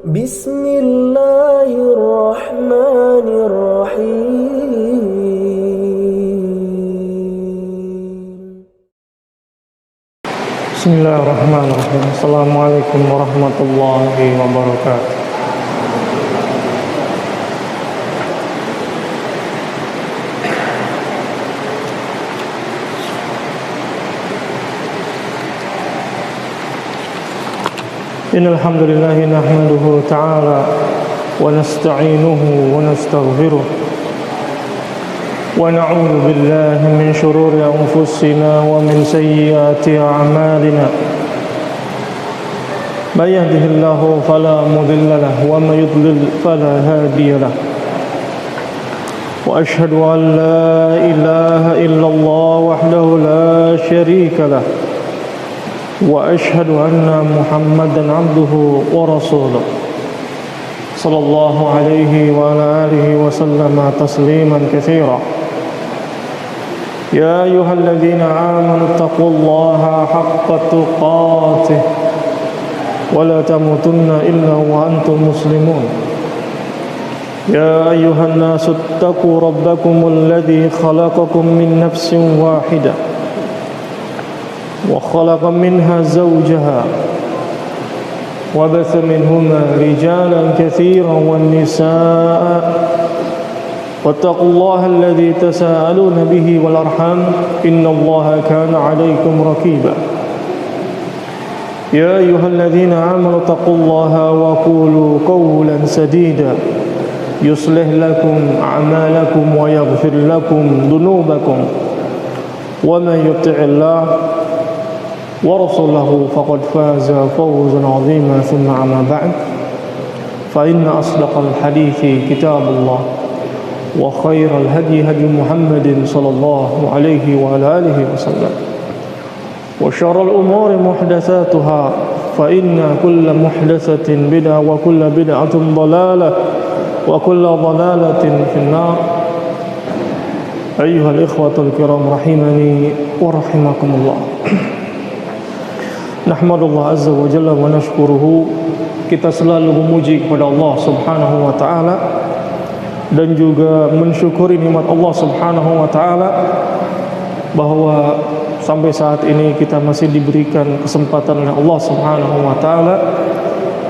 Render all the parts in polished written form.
Bismillahirrahmanirrahim. Bismillahirrahmanirrahim. Assalamualaikum warahmatullahi wabarakatuh. Innal hamdalillah nahmaduhu ta'ala wa nasta'inuhu wa nastaghfiruh wa na'udzu billahi min shururi anfusina wa min sayyiati a'malina. May yahdihillahu fala mudilla lahu wa may yudlil fala hadiya lahu. Wa ashhadu an la ilaha illallah wahdahu la syarika lahu. Wa ashhadu anna Muhammadan abduhu wa rasuluh. Sallallahu alaihi wa ala alihi wa sallama tasliman katsira. Ya ayyuhalladzina amanu taqullaha haqqa tuqatih wa la tamutunna illa wa antum muslimun. Ya ayyuhan nasu taqu rabbakumul ladzi khalaqakum min nafsin wahidah وخلق منها زوجها وبث منهما رجالا كثيرا والنساء واتقوا الله الذي تساءلون به والأرحام إن الله كان عليكم رقيبا يا أيها الذين آمنوا اتقوا الله وقولوا قولا سديدا يصلح لكم أعمالكم ويغفر لكم ذنوبكم ومن يطع الله ورسوله فقد فاز فوزا عظيما ثم أما بعد فإن أصدق الحديث كتاب الله وخير الهدي هدي محمد صلى الله عليه وعلى آله وسلم وشر الأمور محدثاتها فإن كل محدثة بدعة وكل بدعة ضلالة وكل ضلالة في النار. أيها الإخوة الكرام رحمني ورحمكم الله. Nahmadullah azza wa jalla wa nashkuruhu. Kita selalu memuji kepada Allah subhanahu wa ta'ala dan juga mensyukuri nikmat Allah subhanahu wa ta'ala bahwa sampai saat ini kita masih diberikan kesempatan oleh Allah subhanahu wa ta'ala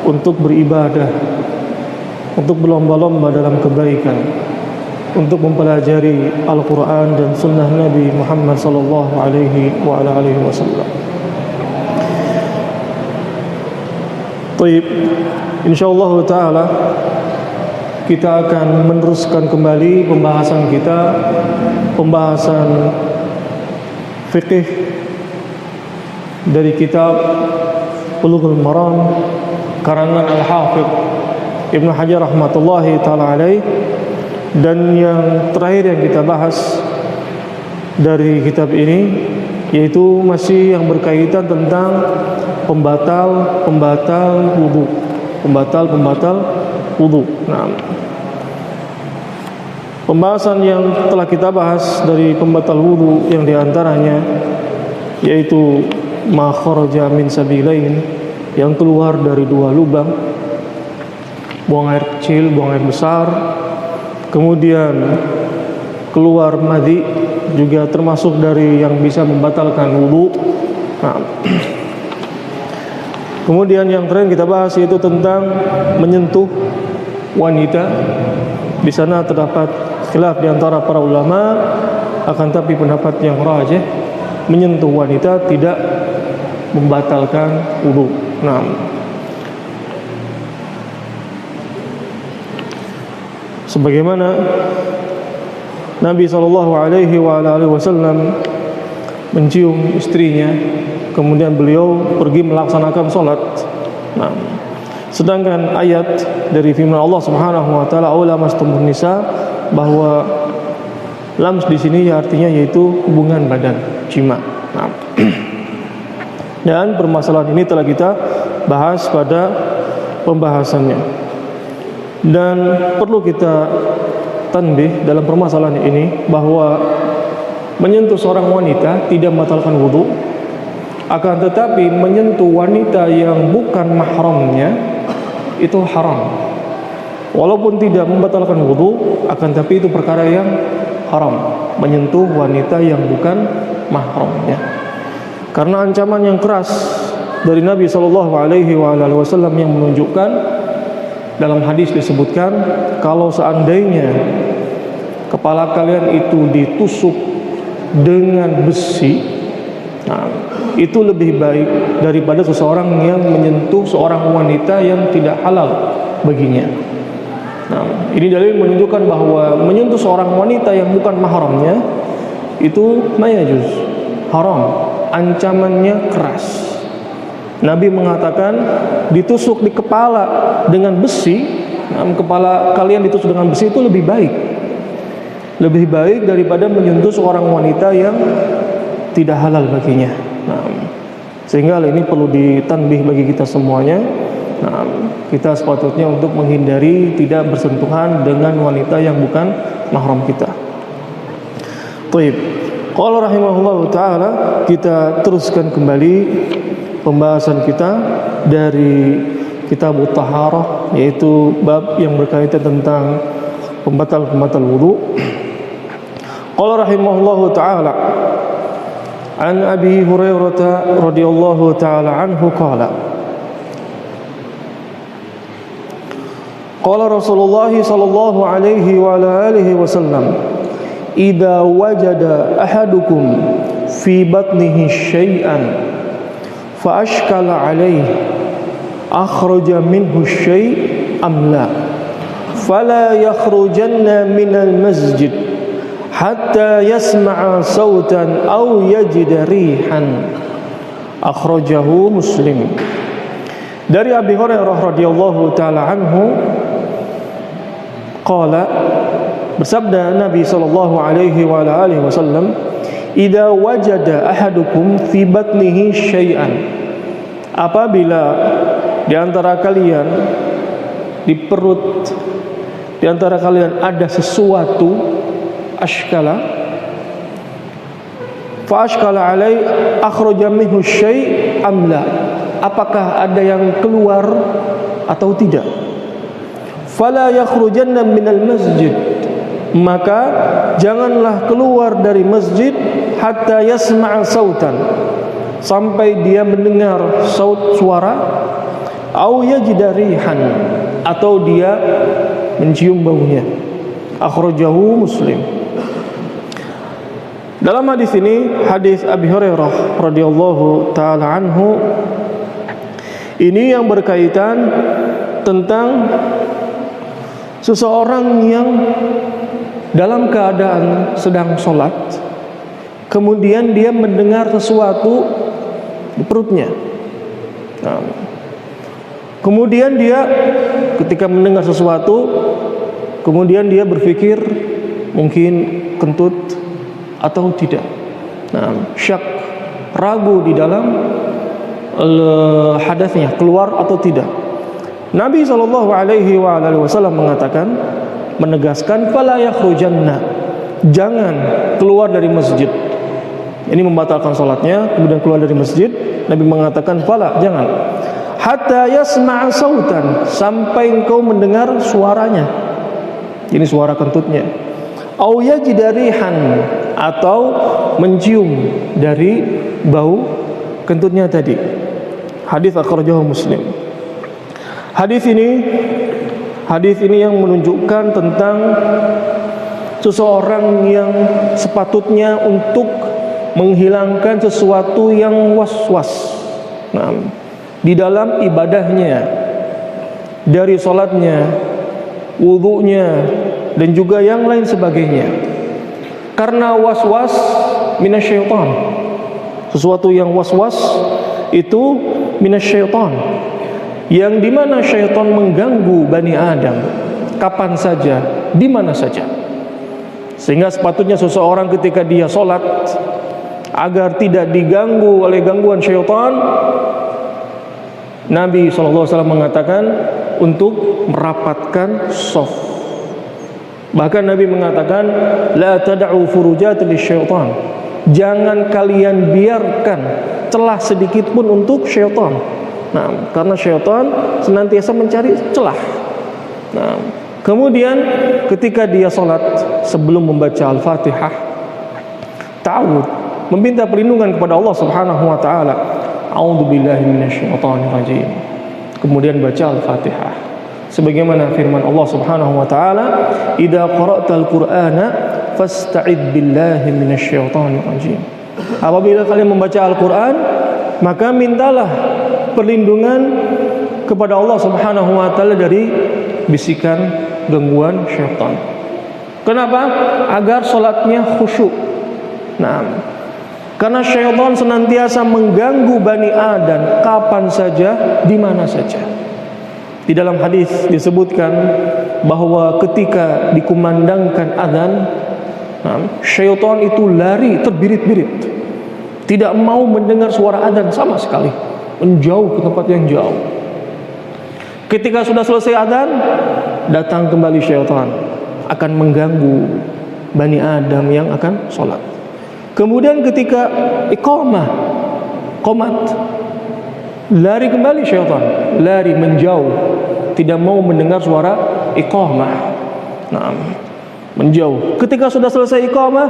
untuk beribadah, untuk berlomba-lomba dalam kebaikan, untuk mempelajari Al-Quran dan sunnah Nabi Muhammad sallallahu alaihi wa ala alihi wasallam. Baik, insyaallah ta'ala kita akan meneruskan kembali pembahasan kita, pembahasan fikih dari kitab Bulughul Maram karangan Al-Hafidh Ibnu Hajar rahmatullahi ta'ala alaih. Dan yang terakhir yang kita bahas dari kitab ini yaitu masih yang berkaitan tentang pembatal wudu, pembatal wudu. Nah, pembahasan yang telah kita bahas dari pembatal wudu yang diantaranya yaitu ma kharaja min sabilain, yang keluar dari dua lubang, buang air kecil, buang air besar, kemudian keluar madhi juga termasuk dari yang bisa membatalkan wudu. Nah, kemudian yang terakhir kita bahas yaitu tentang menyentuh wanita. Di sana terdapat khilaf di antara para ulama, akan tapi pendapat yang rajih menyentuh wanita tidak membatalkan wudu. Nah, sebagaimana Nabi sallallahu alaihi wasallam mencium istrinya, kemudian beliau pergi melaksanakan sholat. Nah, sedangkan ayat dari firman Allah Subhanahu wa taala aula mastumun nisa, bahwa lams di sini artinya yaitu hubungan badan, jima. Nah, dan permasalahan ini telah kita bahas pada pembahasannya. Dan perlu kita tanbih dalam permasalahan ini bahwa menyentuh seorang wanita tidak membatalkan wudu, akan tetapi menyentuh wanita yang bukan mahramnya itu haram. Walaupun tidak membatalkan wudu, akan tapi itu perkara yang haram, menyentuh wanita yang bukan mahramnya. Karena ancaman yang keras dari Nabi SAW yang menunjukkan, dalam hadis disebutkan, kalau seandainya kepala kalian itu ditusuk dengan besi, nah, itu lebih baik daripada seseorang yang menyentuh seorang wanita yang tidak halal baginya. Nah, ini dalil menunjukkan bahwa menyentuh seorang wanita yang bukan mahramnya itu mayajuz, haram, ancamannya keras. Nabi mengatakan ditusuk di kepala dengan besi, nah, kepala kalian ditusuk dengan besi itu lebih baik daripada menyentuh seorang wanita yang tidak halal baginya. Nah, sehingga hal ini perlu ditanbih bagi kita semuanya. Nah, kita sepatutnya untuk menghindari tidak bersentuhan dengan wanita yang bukan mahram kita. Baik, qala rahimahullahu taala, kita teruskan kembali pembahasan kita dari kitab Taharah, yaitu bab yang berkaitan tentang pembatal wudu. Qala rahimahullahu taala, an Abi Hurairah radhiyallahu taala anhu qala, qala Rasulullah sallallahu alaihi wa ala alihi wasallam, idza wajada ahadukum fi batnihi syai'an fa ashkala alaihi akhraja minhu syai' am la fala yakhrujanna minal masjid hatta yasma'a sautan aw yajida rihan. Akhrajahu Muslim. Dari Abi Hurairah radhiyallahu taala anhu qala, bersabda Nabi sallallahu alaihi wa alihi wasallam, idza wajada ahadukum fi batnihi syai'an, apabila di antara kalian di perut di antara kalian ada sesuatu, ashkala, fa ashkala alai akhraja minhu syai' am la, apakah ada yang keluar atau tidak. Fala yakhrujanna minal masjid, maka janganlah keluar dari masjid hatta yasma'a sautan, sampai dia mendengar suara, au yajida rihan, atau dia mencium baunya. Akhrajahu Muslim. Dalam hadis ini, hadis Abi Hurairah radhiyallahu taala anhu, ini yang berkaitan tentang seseorang yang dalam keadaan sedang sholat, kemudian dia mendengar sesuatu di perutnya. Nah, kemudian dia ketika mendengar sesuatu, kemudian dia berpikir mungkin kentut atau tidak. Nah, syak, ragu di dalam hadasnya, keluar atau tidak. Nabi SAW mengatakan, menegaskan, fala yakhrujanna, jangan keluar dari masjid. Ini membatalkan salatnya, kemudian keluar dari masjid. Nabi mengatakan, fala, jangan, hatta yasma'a sautan, sampai engkau mendengar suaranya. Ini suara kentutnya. Au yajida rihan, atau mencium dari bau kentutnya tadi. Hadis akhrajahu Muslim. Hadis ini yang menunjukkan tentang seseorang yang sepatutnya untuk menghilangkan sesuatu yang was-was, nah, di dalam ibadahnya, dari salatnya, wudunya, dan juga yang lain sebagainya. Karena was-was minasyaitan, sesuatu yang was-was itu minasyaitan, yang dimana syaitan mengganggu Bani Adam kapan saja, di mana saja. Sehingga sepatutnya seseorang ketika dia sholat, agar tidak diganggu oleh gangguan syaitan, Nabi SAW mengatakan untuk merapatkan shaf. Bahkan Nabi mengatakan, la tada'u furujat lisyaitan, jangan kalian biarkan celah sedikit pun untuk syaitan. Nah, karena syaitan senantiasa mencari celah. Nah, kemudian ketika dia sholat sebelum membaca Al-Fatihah, ta'awudz, meminta perlindungan kepada Allah Subhanahu wa taala. A'udzubillahi minasyaitonirrajim. Kemudian baca Al-Fatihah. Sebagaimana firman Allah Subhanahu wa taala, "Idza qara'tal Qur'ana fasta'id billahi minasyaitonirrajim." Apabila kalian membaca Al-Qur'an, maka mintalah perlindungan kepada Allah Subhanahu wa taala dari bisikan gangguan syaitan. Kenapa? Agar salatnya khusyuk. Nah, karena syaitan senantiasa mengganggu Bani Adam kapan saja, di mana saja. Di dalam hadis disebutkan bahwa ketika dikumandangkan azan, syaitan itu lari terbirit-birit, tidak mau mendengar suara azan sama sekali, menjauh ke tempat yang jauh. Ketika sudah selesai azan, datang kembali syaitan, akan mengganggu Bani Adam yang akan sholat. Kemudian ketika iqamah, qomat, lari kembali syaitan, lari menjauh, tidak mau mendengar suara iqamah. Nah, menjauh. Ketika sudah selesai iqamah,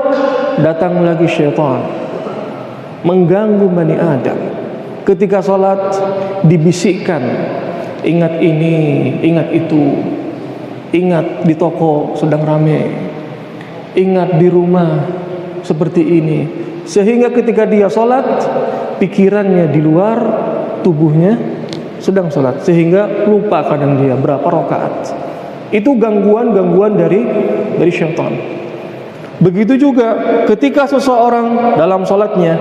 datang lagi syaitan, mengganggu Bani Adam. Ketika sholat dibisikkan, ingat ini, ingat itu, ingat di toko sedang rame, ingat di rumah seperti ini. Sehingga ketika dia sholat, pikirannya di luar, tubuhnya sedang sholat, sehingga lupa kadang dia berapa rakaat. Itu gangguan-gangguan dari syaitan. Begitu juga ketika seseorang dalam sholatnya,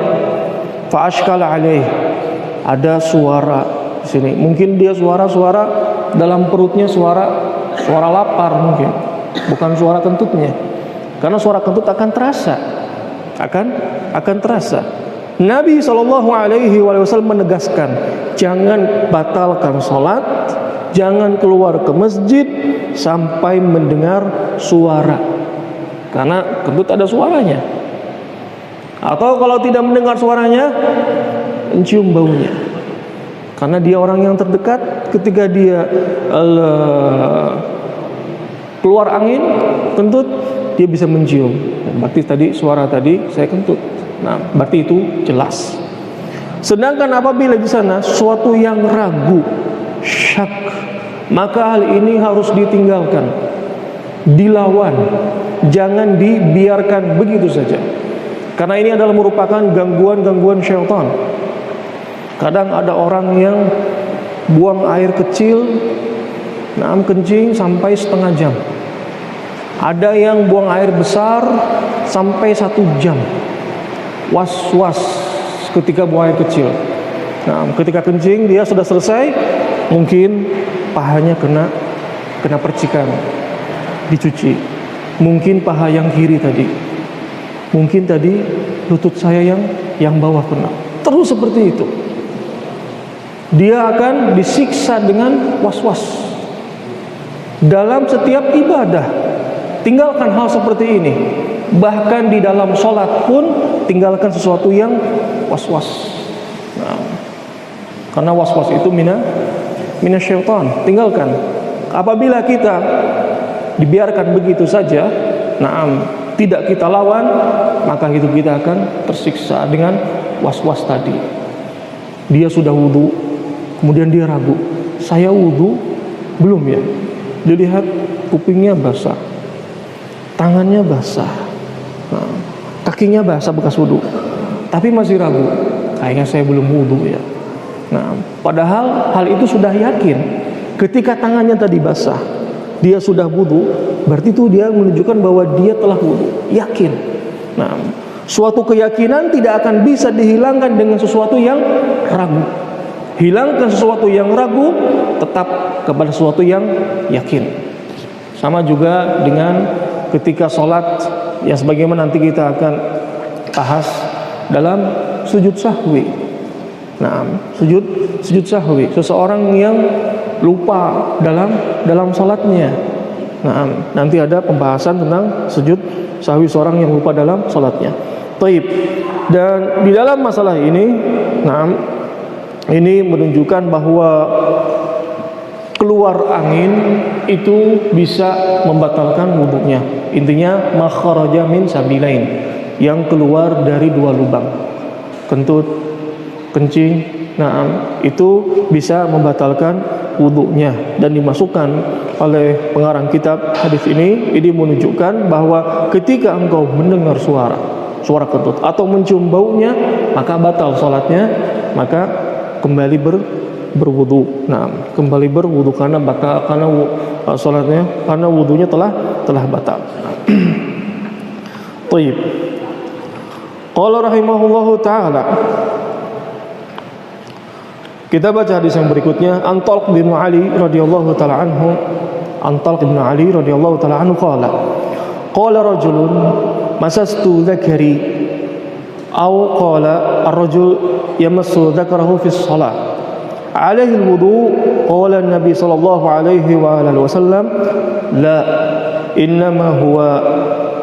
fa'ashkala alaih, ada suara di sini. Mungkin dia suara dalam perutnya, suara lapar mungkin, bukan suara kentutnya. Karena suara kentut akan terasa, akan terasa. Nabi SAW menegaskan, jangan batalkan sholat, jangan keluar ke masjid sampai mendengar suara, karena kentut ada suaranya. Atau kalau tidak mendengar suaranya, mencium baunya, karena dia orang yang terdekat. Ketika dia keluar angin, kentut, dia bisa mencium. Berarti tadi suara tadi saya kentut. Nah, berarti itu jelas. Sedangkan apabila di sana sesuatu yang ragu, syak, maka hal ini harus ditinggalkan, dilawan, jangan dibiarkan begitu saja. Karena ini adalah merupakan gangguan-gangguan syaitan. Kadang ada orang yang buang air kecil, kencing sampai setengah jam. Ada yang buang air besar sampai 1 jam. Was-was ketika buang air kecil. Nah, ketika kencing dia sudah selesai, mungkin pahanya kena percikan, dicuci. Mungkin paha yang kiri tadi, mungkin tadi lutut saya yang bawah kena. Terus seperti itu. Dia akan disiksa dengan was-was dalam setiap ibadah. Tinggalkan hal seperti ini. Bahkan di dalam sholat pun tinggalkan sesuatu yang was-was. Nah, karena was-was itu minasyaitan. Tinggalkan. Apabila kita dibiarkan begitu saja, tidak kita lawan, maka hidup kita akan tersiksa dengan was-was tadi. Dia sudah wudu, kemudian dia ragu, saya wudu belum ya? Dilihat kupingnya basah, tangannya basah, kakinya basah bekas wudu, tapi masih ragu, kayaknya saya belum wudu ya. Nah, padahal hal itu sudah yakin. Ketika tangannya tadi basah, dia sudah wudu, berarti itu dia menunjukkan bahwa dia telah wudu, yakin. Nah, suatu keyakinan tidak akan bisa dihilangkan dengan sesuatu yang ragu. Hilangkan sesuatu yang ragu, tetap kepada sesuatu yang yakin. Sama juga dengan ketika sholat, ya sebagaimana nanti kita akan bahas dalam sujud sahwi. Nah, sujud sahwi, seseorang yang lupa dalam sholatnya. Nah, nanti ada pembahasan tentang sujud sahwi seorang yang lupa dalam sholatnya. Taib. Dan di dalam masalah ini, Ini menunjukkan bahwa keluar angin itu bisa membatalkan wudunya. Intinya makharaja min sabilain, yang keluar dari dua lubang, kentut, kencing, itu bisa membatalkan wudunya. Dan dimasukkan oleh pengarang kitab hadis ini menunjukkan bahwa ketika engkau mendengar suara kentut atau mencium baunya, maka batal salatnya, maka kembali berwudu. Kembali berwudu karena salatnya, karena wudunya telah batal. Baik. Qala rahimahullahu taala. Kita baca hadis yang berikutnya. An Talq bin Ali radhiyallahu taala anhu. An Talq bin Ali radhiyallahu taala anhu qala rajulun masastu dzakari aw qala ar-rajul yamassu dzakarahu fi shalah alaihi al-wudu. Qala an-nabi sallallahu alaihi wa alihi wasallam la innama huwa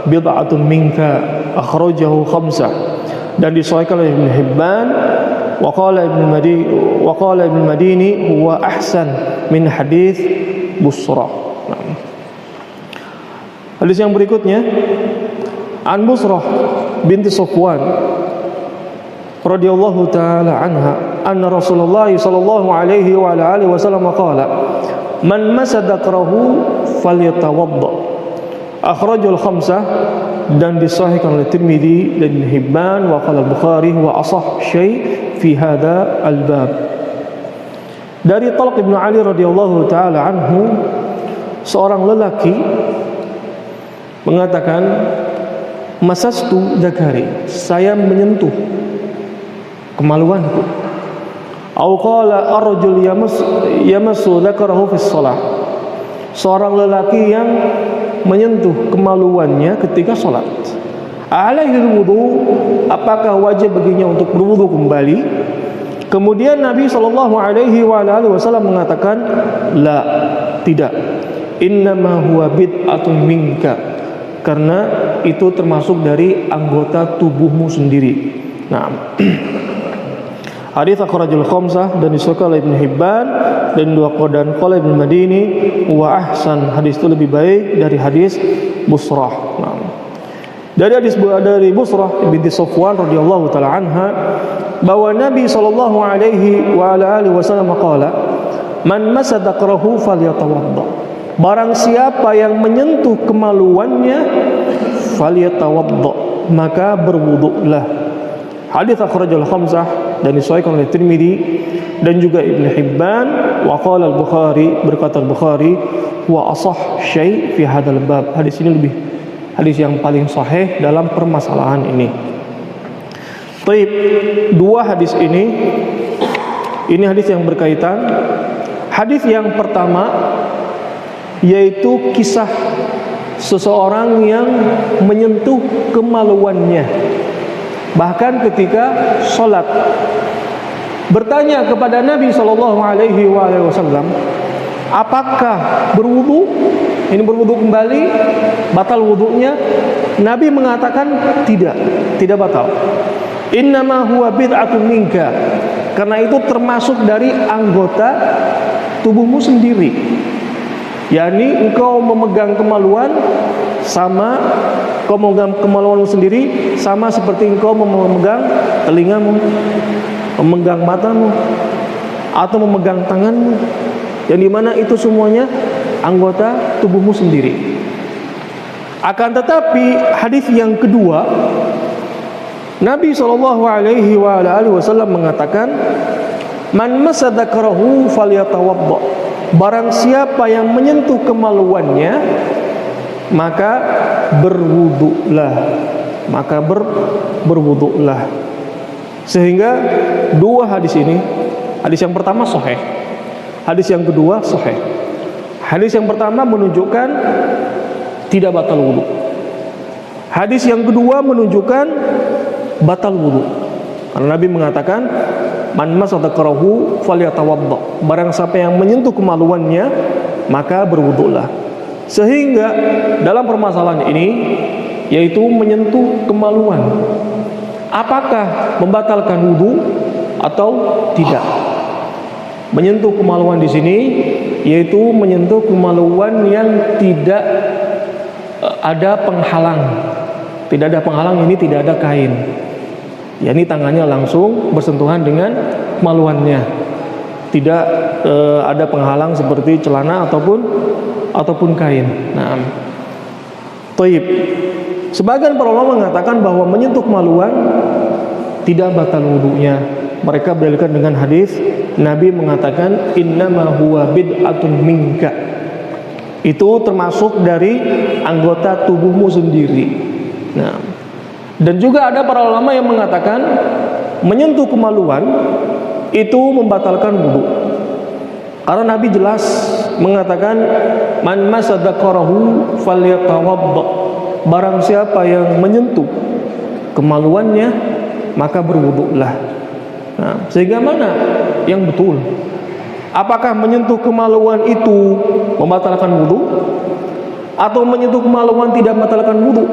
bid'atun minka akhrajahu khamsah. Dan disahihkan oleh Ibn Hibban. Wa qala Ibn Madini huwa ahsan min hadis Busrah. Hadis yang berikutnya, an Busrah binti Safwan radhiyallahu taala anha anna Rasulullah sallallahu alaihi wa alihi wasallam qala man masadakrahu falyatawadda. Akhrajul khamsah, dan disahihkan oleh Tirmidzi dan Ibn Hibban. Wa qala Bukhari wa asah syai' fi hadha al-bab. Dari Talq bin Ali radhiyallahu taala anhu, seorang lelaki mengatakan, masastu dzakari, saya menyentuh kemaluanku. Au qala ar-rajul yamassu dzakarahu fi shalah, seorang lelaki yang menyentuh kemaluannya ketika salat. Alaihi wudu, apakah wajib baginya untuk berwudu kembali? Kemudian Nabi sallallahu alaihi wasallam mengatakan, la, tidak. Innama huwa bid'atun minka, karena itu termasuk dari anggota tubuhmu sendiri. Hadis akhrajul khamsah, dan disahihkan oleh Ibn Hibban dan qala Ibn Madini wa ahsan, hadis itu lebih baik dari hadis Busrah. Dari Busrah binti Safwan radhiyallahu taala anha, bahwa Nabi sallallahu alaihi wa alihi wasallam qala man masadakrahu falyatawadda, barang siapa yang menyentuh kemaluannya falyatawadda, maka berwuduklah. Hadis akhrajul khamsah, dan disahihkan oleh Tirmidzi dan juga Ibn Hibban. Wa qala al-Bukhari, berkata al-Bukhari, wa asah syai' fi hadzal bab, hadis ini hadis yang paling sahih dalam permasalahan ini. Baik, dua hadis ini hadis yang berkaitan. Hadis yang pertama yaitu kisah seseorang yang menyentuh kemaluannya bahkan ketika sholat. Bertanya kepada Nabi sallallahu alaihi wasallam, apakah berwudu? Ini berwudu kembali, batal wudunya? Nabi mengatakan tidak batal. Innama huwa bid'atun minka, karena itu termasuk dari anggota tubuhmu sendiri. yakni engkau memegang kemaluan sama kau memegang kemaluanmu sendiri sama seperti engkau memegang telingamu, memegang matamu, atau memegang tanganmu, yang dimana itu semuanya anggota tubuhmu sendiri. Akan tetapi hadis yang kedua, Nabi SAW mengatakan, man masadakarahu falyatawadda. Barang siapa yang menyentuh kemaluannya, maka berwuduklah. Maka berwuduklah. Sehingga dua hadis ini, hadis yang pertama sahih, hadis yang kedua sahih. Hadis yang pertama menunjukkan tidak batal wudu. Hadis yang kedua menunjukkan batal wudu. Karena Nabi mengatakan, man masadakarahu falyatawadda. Barang siapa yang menyentuh kemaluannya, maka berwuduklah. Sehingga dalam permasalahan ini, yaitu menyentuh kemaluan, apakah membatalkan wudu atau tidak? Menyentuh kemaluan di sini yaitu menyentuh kemaluan yang tidak ada penghalang. Tidak ada penghalang, ini tidak ada kain. Ya, ini tangannya langsung bersentuhan dengan kemaluannya. Tidak ada penghalang seperti celana ataupun kain. Nah, Taib. Sebagian para ulama mengatakan bahwa menyentuh kemaluan tidak batal wudunya. Mereka berdalilkan dengan hadis Nabi mengatakan innama huwa bid'atun minka. Itu termasuk dari anggota tubuhmu sendiri. Nah, dan juga ada para ulama yang mengatakan menyentuh kemaluan itu membatalkan wudu. Karena Nabi jelas mengatakan man masadaqarahu falyatawadda. Barang siapa yang menyentuh kemaluannya maka berwudulah. Nah, sehingga mana yang betul? Apakah menyentuh kemaluan itu membatalkan wudu atau menyentuh kemaluan tidak membatalkan wudu?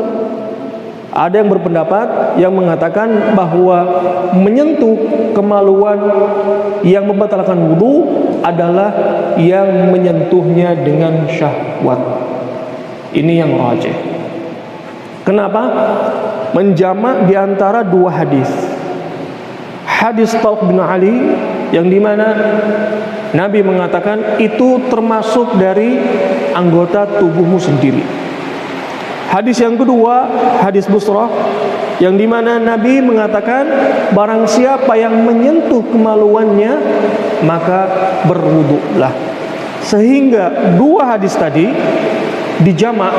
Ada yang berpendapat yang mengatakan bahwa menyentuh kemaluan yang membatalkan wudu adalah yang menyentuhnya dengan syahwat. Ini yang rajih. Kenapa? Menjamak di antara dua hadis. Hadis Talq bin Ali yang dimana Nabi mengatakan itu termasuk dari anggota tubuhmu sendiri. Hadis yang kedua, hadis Busrah yang dimana Nabi mengatakan barang siapa yang menyentuh kemaluannya maka berwudulah. Sehingga dua hadis tadi dijamak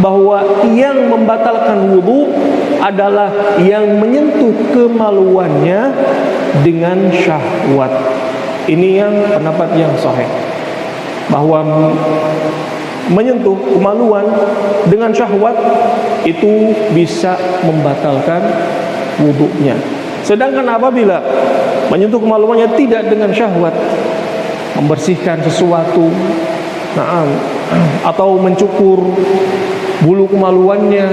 bahwa yang membatalkan wudu adalah yang menyentuh kemaluannya dengan syahwat. Ini yang pendapat yang sahih, bahwa menyentuh kemaluan dengan syahwat itu bisa membatalkan wudunya. Sedangkan apabila menyentuh kemaluannya tidak dengan syahwat, membersihkan sesuatu, atau mencukur bulu kemaluannya,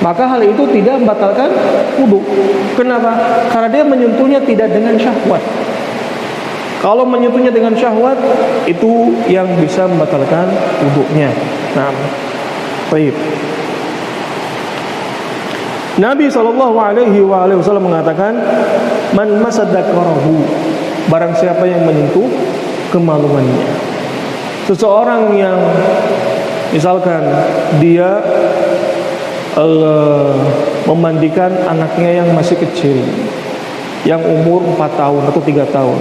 maka hal itu tidak membatalkan wudu. Kenapa? Karena dia menyentuhnya tidak dengan syahwat. Kalau menyentuhnya dengan syahwat, itu yang bisa membatalkan wudunya. Nah, baik. Nabi SAW mengatakan, man masadaqarahu, barang siapa yang menyentuh kemaluannya. Seseorang yang misalkan dia memandikan anaknya yang masih kecil, yang umur 4 tahun atau 3 tahun,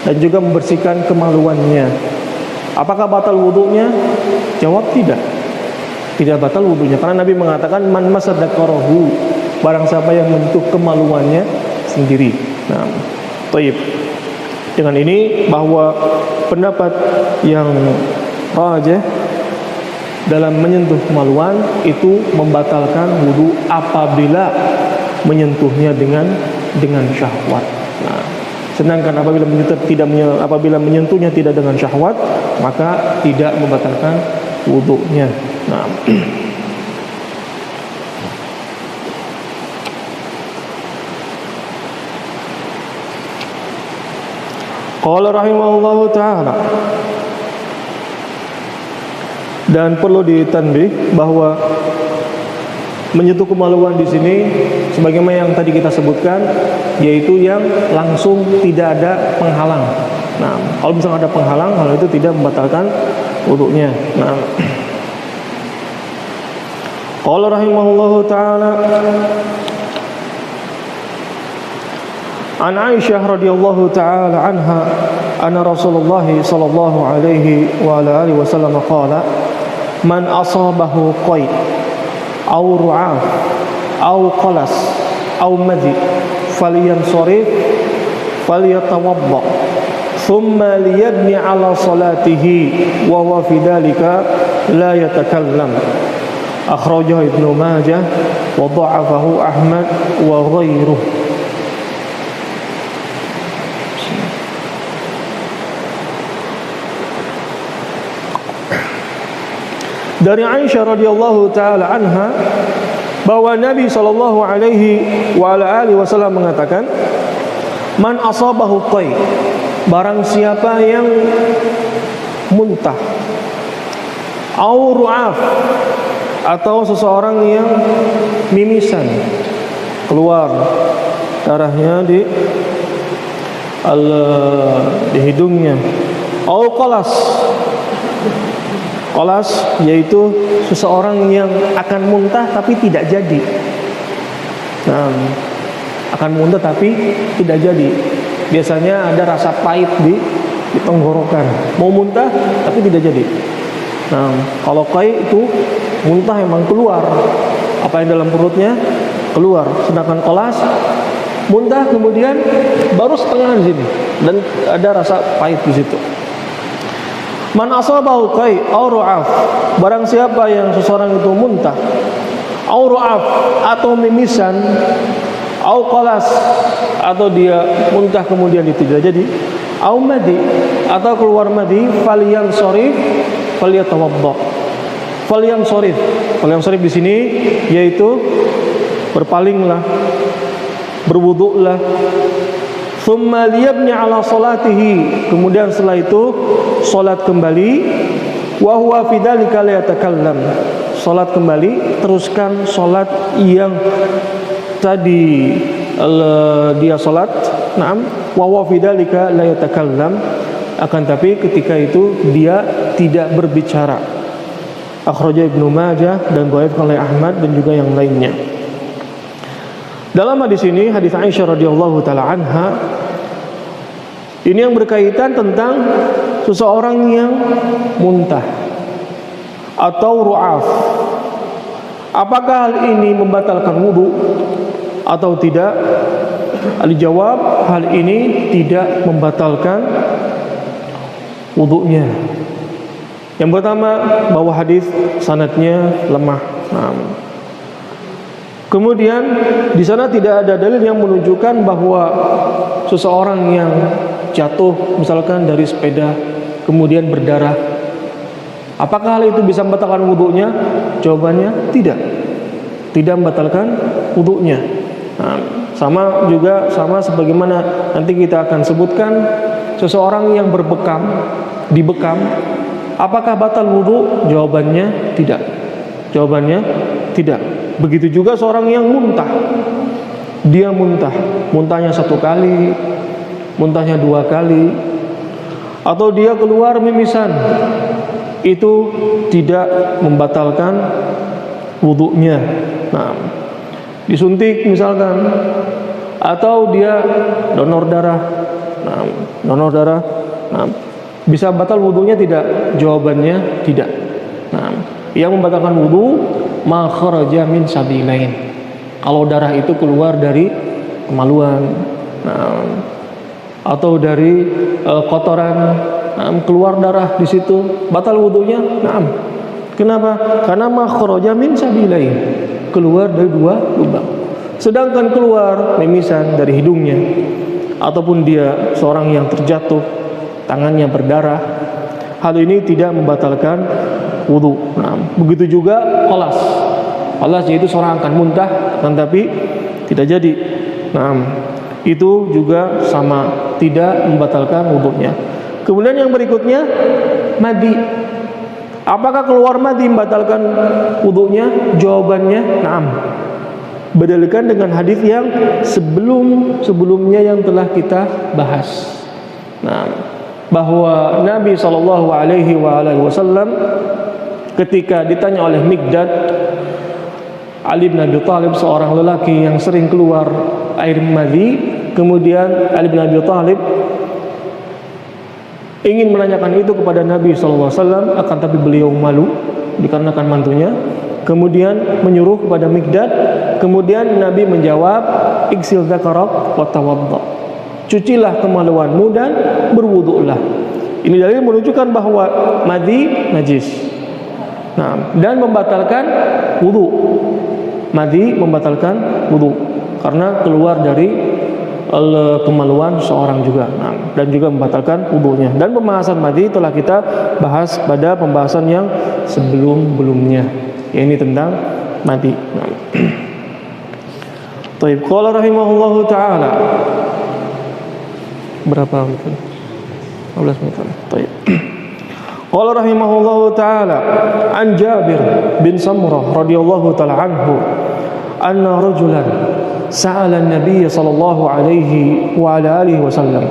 dan juga membersihkan kemaluannya, apakah batal wudunya? Jawab tidak. Tidak batal wudunya, karena Nabi mengatakan man masadaqarahu, barang siapa yang menyentuh kemaluannya sendiri. Nah, taib. Dengan ini bahwa pendapat yang rajih dalam menyentuh kemaluan itu membatalkan wudu apabila menyentuhnya dengan syahwat. Nah, sedangkan apabila menyentuhnya tidak dengan syahwat, maka tidak membatalkan wudunya. Nah, qala rahimahullahu ta'ala, dan perlu ditanbih bahwa menyentuh kemaluan di sini sebagaimana yang tadi kita sebutkan, yaitu yang langsung tidak ada penghalang. Nah, kalau misalnya ada penghalang, hal itu tidak membatalkan wudunya. Nah, qala rahimahullahu ta'ala an Aisyah radhiyallahu ta'ala anha anna Rasulullah sallallahu alaihi wa ala alihi wasallam qala man asabahu qayd aw ru'af aw qalas aw madhi falyansarif falyatawadda thumma liyabni ala salatihi wa huwa fi dhalika la yatakallam. Akhrajahu Ibnu Majah wa dha'afahu Ahmad wa ghairuhu. Dari Aisyah radhiyallahu taala anha bahwa Nabi sallallahu alaihi wa ala alihi wasallam mengatakan, Man asabahu qai, barang siapa yang muntah, au ru'af, atau seseorang yang mimisan, keluar darahnya di hidungnya, au qalas, qalas yaitu seseorang yang akan muntah tapi tidak jadi. Nah, akan muntah tapi tidak jadi. Biasanya ada rasa pahit di tenggorokan. Mau muntah tapi tidak jadi. Nah, kalau qai itu muntah memang keluar. Apa yang dalam perutnya keluar. Sedangkan qalas muntah kemudian baru setengah di sini dan ada rasa pahit di situ. Man asabahu qai aw ru'af, barang siapa yang seseorang itu muntah, aw ru'af atau mimisan, aw qalas atau dia muntah kemudian itu tidak jadi, aw madi atau keluar madi, falyansharif falyatawadda. Falyansharif di sini yaitu berpalinglah, berwuduklah. Thumma liyabni ala salatihi, kemudian setelah itu salat kembali. Wa huwa fi dzalika la yatakallam, salat kembali, teruskan salat yang tadi dia salat. Naam, wa huwa fi dzalika la yatakallam, akan tapi ketika itu dia tidak berbicara. Akhraja Ibnu Majah dan diriwayatkan oleh Ahmad dan juga yang lainnya. Dalam hadis ini, hadis Aisyah radhiyallahu taala anha, ini yang berkaitan tentang seseorang yang muntah atau ru'af. Apakah hal ini membatalkan wudu atau tidak? Dijawab, hal ini tidak membatalkan wudunya. Yang pertama, bahwa hadis sanadnya lemah. Kemudian di sana tidak ada dalil yang menunjukkan bahwa seseorang yang jatuh misalkan dari sepeda kemudian berdarah, apakah hal itu bisa membatalkan wudunya? Jawabannya tidak. Tidak membatalkan wudunya. Sama sebagaimana nanti kita akan sebutkan, seseorang yang dibekam, apakah batal wudu? Jawabannya tidak. Jawabannya tidak. Begitu juga seorang yang muntah. Dia muntahnya 1 kali, muntahnya 2 kali, atau dia keluar mimisan, itu tidak membatalkan wudunya. Nah, disuntik misalkan, atau dia donor darah. Bisa batal wudunya tidak? Jawabannya tidak. Nah, yang membatalkan wudu ma kharaja min sabilain, kalau darah itu keluar dari kemaluan, atau dari kotoran, keluar darah di situ, batal wudunya. Kenapa? Karena ma kharaja min sabilain, keluar dari 2 lubang. Sedangkan keluar mimisan dari hidungnya, ataupun dia seorang yang terjatuh, tangannya berdarah, hal ini tidak membatalkan wudu. Begitu juga qalas. Qalas yaitu seorang akan muntah tapi tidak jadi. Itu juga sama, tidak membatalkan wudunya. Kemudian yang berikutnya, madi. Apakah keluar madi membatalkan wudunya? Jawabannya na'am. Berdalilkan dengan hadis yang sebelumnya yang telah kita bahas. Bahwa Nabi SAW ketika ditanya oleh Miqdad Ali bin Abi Thalib, seorang lelaki yang sering keluar air madhi, kemudian Ali bin Abi Thalib ingin menanyakan itu kepada Nabi SAW, akan tapi beliau malu dikarenakan mantunya. Kemudian menyuruh kepada Miqdad. Kemudian Nabi menjawab, iksil dzakarak wa tawadda, cucilah kemaluanmu dan berwuduklah. Ini dalil menunjukkan bahwa madhi najis. Dan membatalkan wudu. Madhi membatalkan wudu karena keluar dari kemaluan seorang juga. Dan juga membatalkan wudunya. Dan pembahasan madhi telah kita bahas pada pembahasan yang sebelum-belumnya. Ini tentang madhi. Taib, qala rahimahullahu ta'ala, berapa menit? 15 menit. Baik. Qala rahimahullahu taala an Jabir bin Samurah radhiyallahu taala anhu anna rajulan sa'ala an-nabiy sallallahu alaihi wa ala alihi wasallam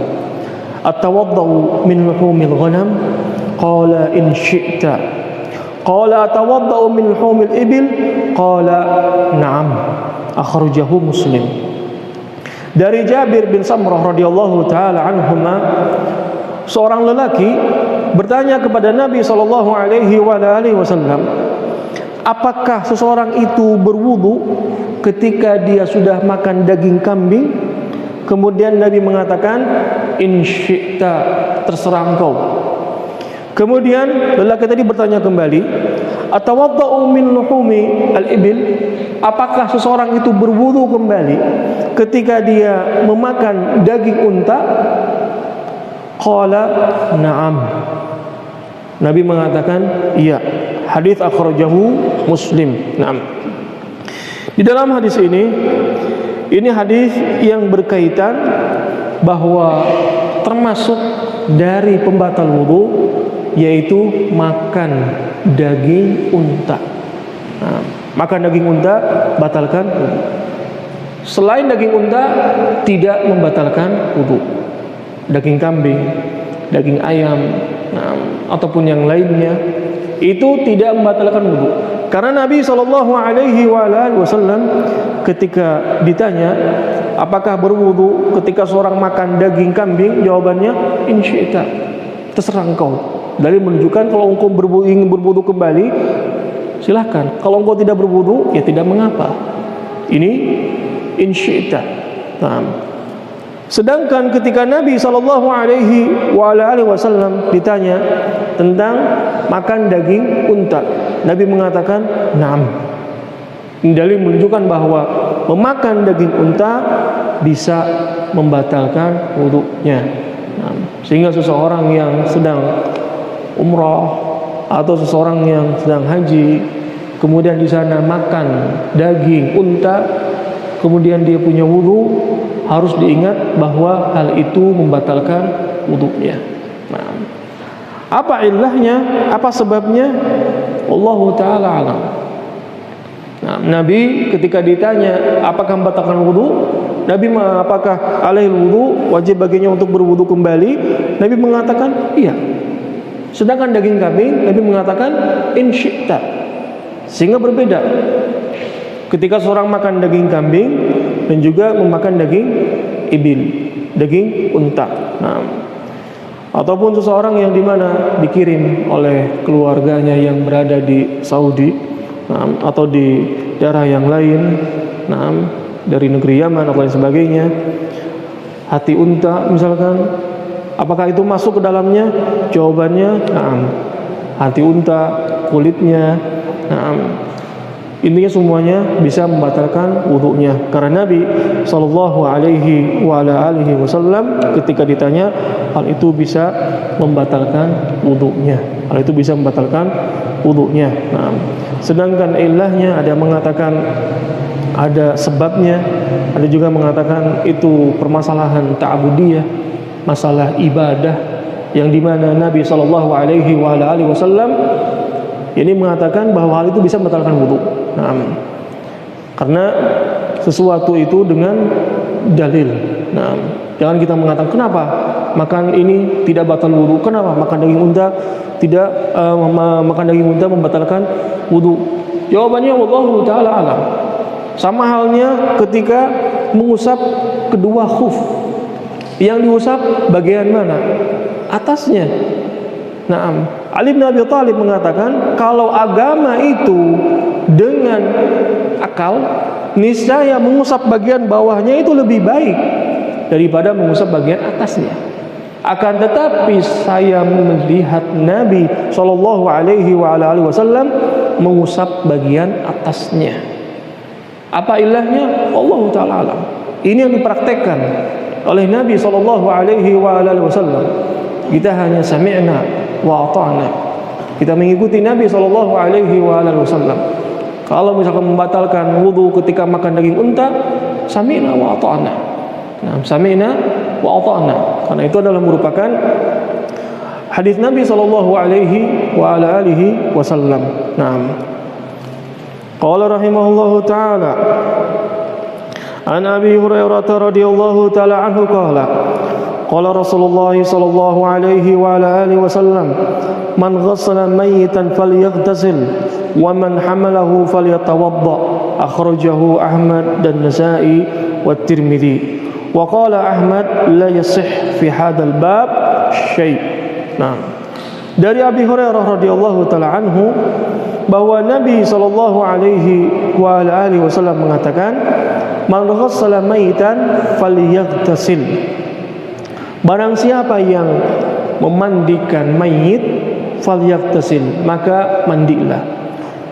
atawaddau min luhumil ghanam qala in syi'ta qala atawaddau min luhumil ibil qala na'am akhrajahu Muslim. Dari Jabir bin Samurah radhiyallahu taala anhuma, seorang lelaki bertanya kepada Nabi sallallahu alaihi wasallam, apakah seseorang itu berwudu ketika dia sudah makan daging kambing? Kemudian Nabi mengatakan, in syi'ta, terserah engkau. Kemudian lelaki tadi bertanya kembali, atawaddau min luhumi al-ibil, apakah seseorang itu berwudu kembali ketika dia memakan daging unta? Qala na'am. Nabi mengatakan iya. Hadis akhrajahu Muslim. Na'am. Di dalam hadis ini hadis yang berkaitan bahwa termasuk dari pembatal wudu yaitu makan daging unta. Nah, makan daging unta batalkan wudu. Selain daging unta tidak membatalkan wudu. Daging kambing, daging ayam, ataupun yang lainnya itu tidak membatalkan wudu. Karena Nabi sallallahu alaihi wasallam ketika ditanya apakah berwudu ketika seorang makan daging kambing, jawabannya in syi'ta, terserah engkau. Dari menunjukkan kalau engkau ingin berwudu kembali, silahkan. Kalau engkau tidak berwudu, ya tidak mengapa. Ini in syi'ta. Sedangkan ketika Nabi sallallahu alaihi wasallam ditanya tentang makan daging unta, Nabi mengatakan na'am. Ini dalil menunjukkan bahwa memakan daging unta bisa membatalkan wudunya. Sehingga seseorang yang sedang umrah atau seseorang yang sedang haji, kemudian di sana makan daging unta, kemudian dia punya wudu, harus diingat bahwa hal itu membatalkan wudunya. Nah, apa ilahnya? Apa sebabnya? Wallahu ta'ala alam. Nah, Nabi ketika ditanya apakah membatalkan wudu, Nabi apakah alaihi wudu, wajib baginya untuk berwudu kembali, Nabi mengatakan iya. Sedangkan daging kambing, Nabi mengatakan in syi'ta. Sehingga berbeda ketika seorang makan daging kambing dan juga memakan daging ibil, daging unta. Nah, ataupun seseorang yang dimana dikirim oleh keluarganya yang berada di Saudi, atau di daerah yang lain, dari negeri Yaman atau lain sebagainya, hati unta misalkan, apakah itu masuk ke dalamnya? Jawabannya na'am. Hati unta, kulitnya, na'am. Intinya semuanya bisa membatalkan wudunya. Karena Nabi sallallahu alaihi wasallam ketika ditanya, hal itu bisa membatalkan wudunya. Hal itu bisa membatalkan wudunya. Nah, sedangkan ilahnya ada mengatakan ada sebabnya, ada juga mengatakan itu permasalahan ta'budiyah, masalah ibadah yang dimana Nabi sallallahu alaihi wasallam ini mengatakan bahwa hal itu bisa membatalkan wudu. Nah, karena sesuatu itu dengan dalil. Nah, jangan kita mengatakan kenapa makan ini tidak batal wudu, kenapa makan daging unta tidak makan daging unta membatalkan wudu. Jawabannya wallahu taala alam. Sama halnya ketika mengusap kedua khuf. Yang diusap bagian mana? Atasnya. Naam. Ali bin Abi Thalib mengatakan kalau agama itu dengan akal, niscaya mengusap bagian bawahnya itu lebih baik daripada mengusap bagian atasnya. Akan tetapi saya melihat Nabi sallallahu alaihi wasallam mengusap bagian atasnya. Apa ilahnya? Allah taala alam. Ini yang dipraktekkan oleh Nabi sallallahu alaihi wasallam. Kita hanya sami'na wa ata'na. Kita mengikuti Nabi sallallahu alaihi wasallam. Kalau misalkan membatalkan wudu ketika makan daging unta, sami'na wa ata'na. Nah, sami'na wa ata'na. Karena itu adalah merupakan hadis Nabi sallallahu alaihi wa ala alihi wasallam. Naam. Qala rahimahullahu taala an Abi Hurairah radhiyallahu taala anhu qala qala Rasulullah sallallahu alaihi wa ala alihi wasallam man ghassala mayyitan falyaghtasil wa man hamalahu falyatawadda akhrajahu Ahmad dan Nasa'i wa Tirmidzi wa qala Ahmad la yasih fi hadzal bab syai'. Nah, dari Abi Hurairah radhiyallahu taala anhu bahwa Nabi sallallahu alaihi wa alihi wasallam mengatakan man ghassala mayyitan falyaghtasil. Barang siapa yang memandikan mayit falyaghtasil, maka mandilah.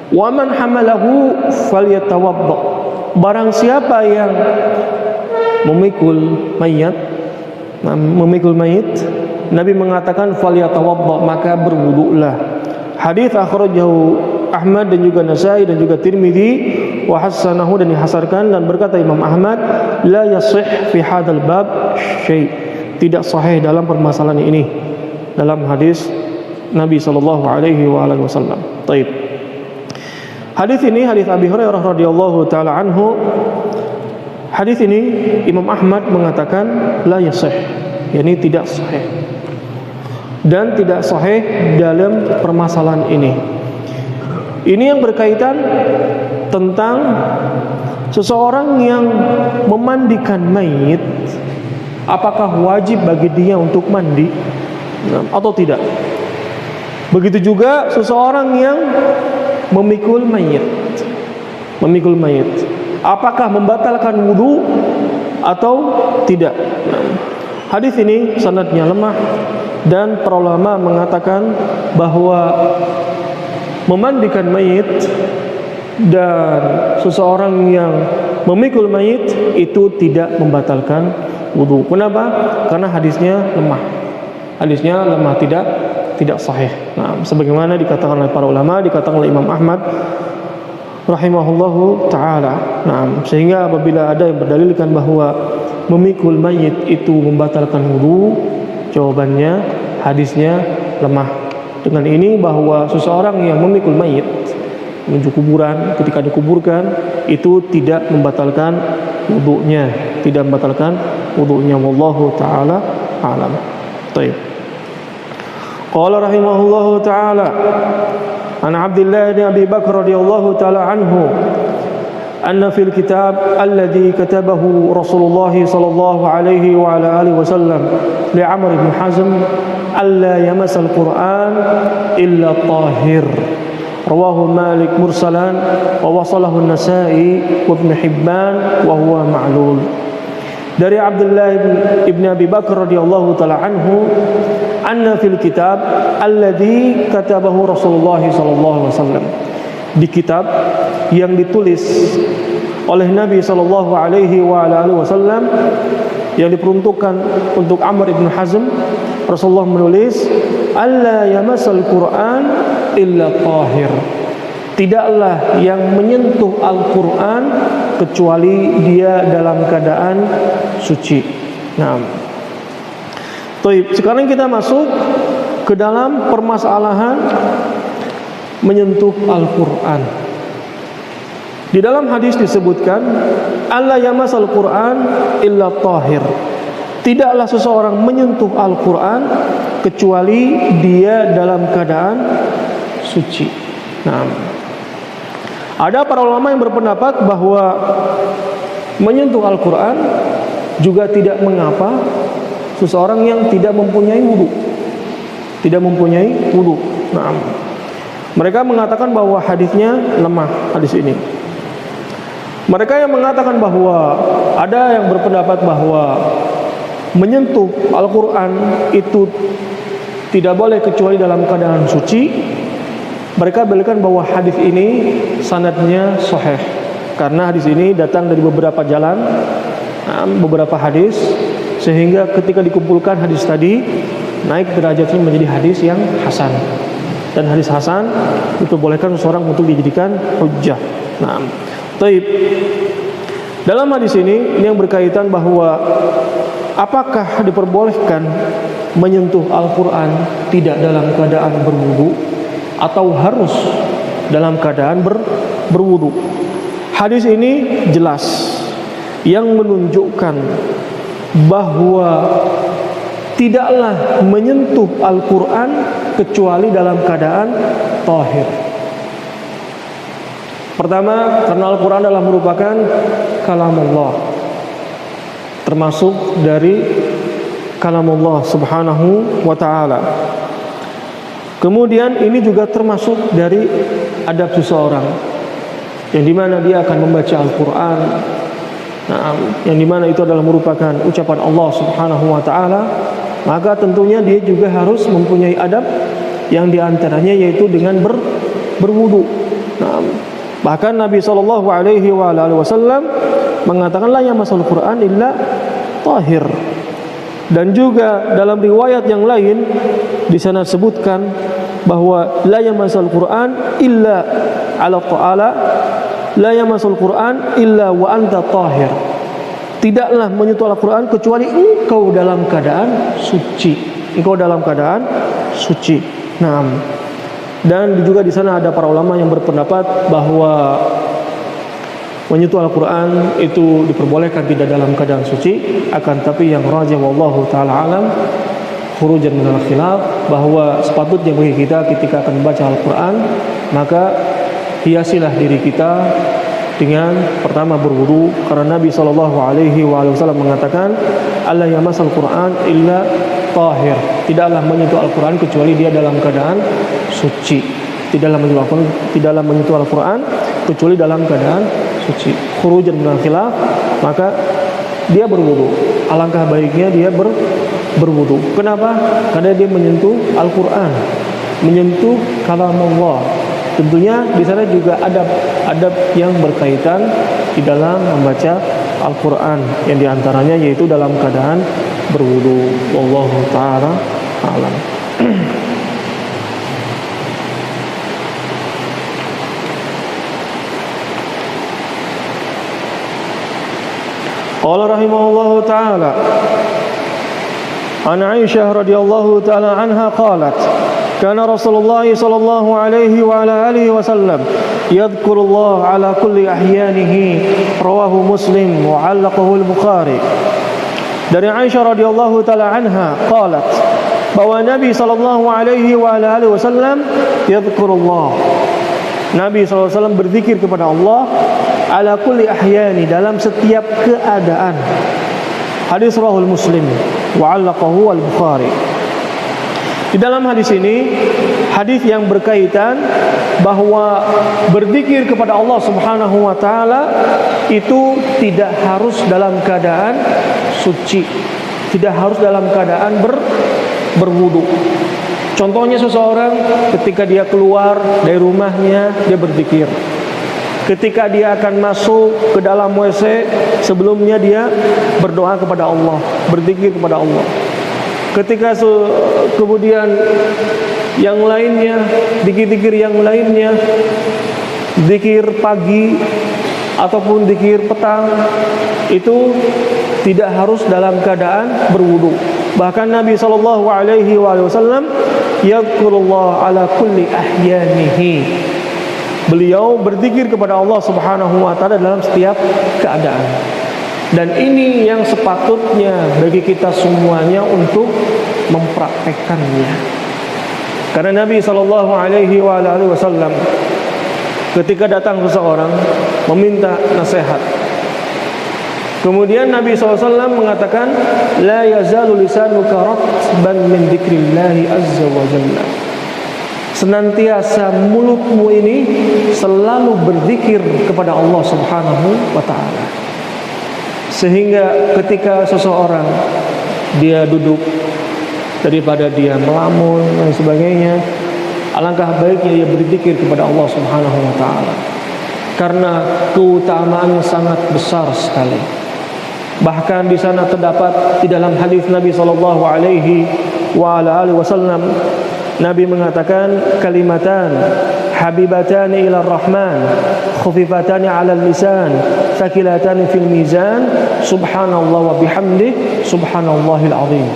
Wa man hamalahu falyatawadda. Barang siapa yang memikul mayit, Nabi mengatakan falyatawadda, maka berwudulah. Hadis akhrajahu Ahmad dan juga Nasa'i dan juga Tirmidzi wa hasanahu, dan dihasankan, dan berkata Imam Ahmad la yasih fi hadzal bab syai', tidak sahih dalam permasalahan ini, dalam hadis Nabi sallallahu alaihi wasallam. Baik. Hadis ini hadis Abi Hurairah radhiyallahu taala anhu. Hadis ini Imam Ahmad mengatakan la yasih, yakni tidak sahih. Dan tidak sahih dalam permasalahan ini. Ini yang berkaitan tentang seseorang yang memandikan mayit, apakah wajib bagi dia untuk mandi atau tidak. Begitu juga seseorang yang memikul mayit, apakah membatalkan wudu atau tidak. Hadis ini sanadnya lemah, dan para ulama mengatakan bahwa memandikan mayit dan seseorang yang memikul mayit itu tidak membatalkan wudu. Kenapa? Karena hadisnya lemah. Tidak sahih. Nah, sebagaimana dikatakan oleh para ulama, dikatakan oleh Imam Ahmad rahimahullahu taala. Nah, sehingga apabila ada yang berdalilkan bahwa memikul mayit itu membatalkan wudu, jawabannya hadisnya lemah. Dengan ini bahwa seseorang yang memikul mayit menuju kuburan, ketika dikuburkan itu tidak membatalkan wudunya, wallahu taala alam. Baik. Qala rahimahullahu taala an Abdullah bin Abi Bakar radhiyallahu taala anhu anna fil kitab alladhi katabahu Rasulullah sallallahu alaihi wa ala alihi wasallam li Amr bin Hazm alla yamasal Qur'an illa tahir. Rawahu Malik mursalan wa wasalahu An-Nasa'i wa Ibn Hibban wa huwa ma'lul. Dari Abdullah ibn Abi Bakar radhiyallahu taala anhu anna fil kitab alladhi katabahu Rasulullah sallallahu alaihi wasallam, di kitab yang ditulis oleh Nabi sallallahu alaihi wasallam yang diperuntukkan untuk Amr ibn Hazm, Rasulullah menulis alla yamasal Qur'an illa tahir. Tidaklah yang menyentuh Al-Qur'an kecuali dia dalam keadaan suci. Nah, sekarang kita masuk ke dalam permasalahan menyentuh Al-Qur'an. Di dalam hadis disebutkan alla yamasal Qur'an illa tahir. Tidaklah seseorang menyentuh Al-Qur'an kecuali dia dalam keadaan suci. Nah, ada para ulama yang berpendapat bahwa menyentuh Al-Qur'an juga tidak mengapa seseorang yang tidak mempunyai wudu. Nah, mereka mengatakan bahwa hadisnya lemah, hadis ini. Mereka yang mengatakan bahwa ada yang berpendapat bahwa menyentuh Al-Qur'an itu tidak boleh kecuali dalam keadaan suci. Mereka berikan bahwa hadis ini sanadnya sahih, karena hadis ini datang dari beberapa jalan, beberapa hadis, sehingga ketika dikumpulkan hadis tadi naik derajatnya menjadi hadis yang hasan. Dan hadis hasan diperbolehkan seseorang untuk dijadikan hujjah. Nah, taib. Dalam hadis ini yang berkaitan bahwa apakah diperbolehkan menyentuh Al-Quran tidak dalam keadaan berwudu atau harus dalam keadaan berwudu? Hadis ini jelas yang menunjukkan bahwa tidaklah menyentuh Al-Quran kecuali dalam keadaan tahir. Pertama, karena Al-Quran adalah merupakan kalamullah, termasuk dari kalamullah subhanahu wa ta'ala. Kemudian ini juga termasuk dari adab seseorang, yang dimana dia akan membaca Al-Quran, yang dimana itu adalah merupakan ucapan Allah subhanahu wa ta'ala. Maka tentunya dia juga harus mempunyai adab, yang diantaranya yaitu dengan berwudu. Bahkan Nabi SAW mengatakan la yamassul Quran illa tahir. Dan juga dalam riwayat yang lain di sana disebutkan bahwa la yamassul Quran illa ala ta'ala, la yamassul Quran illa wa anta tahir. Tidaklah menyentuh Al-Quran kecuali engkau dalam keadaan suci. Engkau dalam keadaan suci. Dan juga di sana ada para ulama yang berpendapat bahwa menyentuh Al-Quran itu diperbolehkan tidak dalam keadaan suci. Akan tapi yang rajih wallahu ta'ala alam, khurujan minal khilaf, bahwa sepatutnya bagi kita ketika akan membaca Al-Quran, maka hiasilah diri kita dengan pertama berwudu, karena Nabi SAW mengatakan alla yamasal Quran illa tahir. Tidaklah menyentuh Al-Quran kecuali dia dalam keadaan suci. Tidaklah menyentuh Al-Quran kecuali dalam keadaan suci. Khurujan minal khilaf, maka dia berwudu. Alangkah baiknya dia berwudu. Kenapa? Karena dia menyentuh Al-Quran, menyentuh kalamullah. Tentunya di sana juga adab yang berkaitan di dalam membaca Al-Quran, yang diantaranya yaitu dalam keadaan berwudu. Wallahu ta'ala a'lam. Qala rahimahullahu ta'ala an Aisyah radhiyallahu ta'ala anha qalat kana Rasulullah sallallahu alaihi wa ala alihi wasallam yadhkurullah ala kulli ahyanihi, rawahu Muslim wa 'allaqahu al-Bukhari. Dari Aisyah radhiyallahu ta'ala anha qalat, bahwa Nabi sallallahu alaihi wa ala alihi wasallam yadhkurullah, Nabi sallallahu alaihi wasallam berzikir kepada Allah ala kulli ahyani, dalam setiap keadaan. Hadis rawahul Muslim wa 'allaqahu al-Bukhari. Di dalam hadis ini, hadis yang berkaitan bahwa berzikir kepada Allah Subhanahu wa taala itu tidak harus dalam keadaan suci, tidak harus dalam keadaan berwudu. Contohnya seseorang ketika dia keluar dari rumahnya, dia berzikir. Ketika dia akan masuk ke dalam WC, sebelumnya dia berdoa kepada Allah, berzikir kepada Allah. Ketika kemudian yang lainnya, zikir-zikir yang lainnya, zikir pagi ataupun zikir petang, itu tidak harus dalam keadaan berwudu. Bahkan Nabi SAW yadhkurullah ala kulli ahyanihi, beliau berzikir kepada Allah Subhanahu wa taala dalam setiap keadaan. Dan ini yang sepatutnya bagi kita semuanya untuk mempraktekannya. Karena Nabi SAW ketika datang seseorang meminta nasihat, kemudian Nabi SAW mengatakan, la yazalu lisanuka ratban min dzikrillahi azza wa jalla. Senantiasa mulutmu ini selalu berzikir kepada Allah Subhanahu wa taala. Sehingga ketika seseorang dia duduk, daripada dia melamun dan sebagainya, alangkah baiknya dia berzikir kepada Allah Subhanahu wa taala. Karena keutamaannya sangat besar sekali. Bahkan di sana terdapat di dalam hadis Nabi sallallahu alaihi wasallam, Nabi mengatakan kalimatan habibatani ila rahman khafifatani ala lisan thaqilatani fil mizan subhanallah wa bihamdi subhanallahil azim.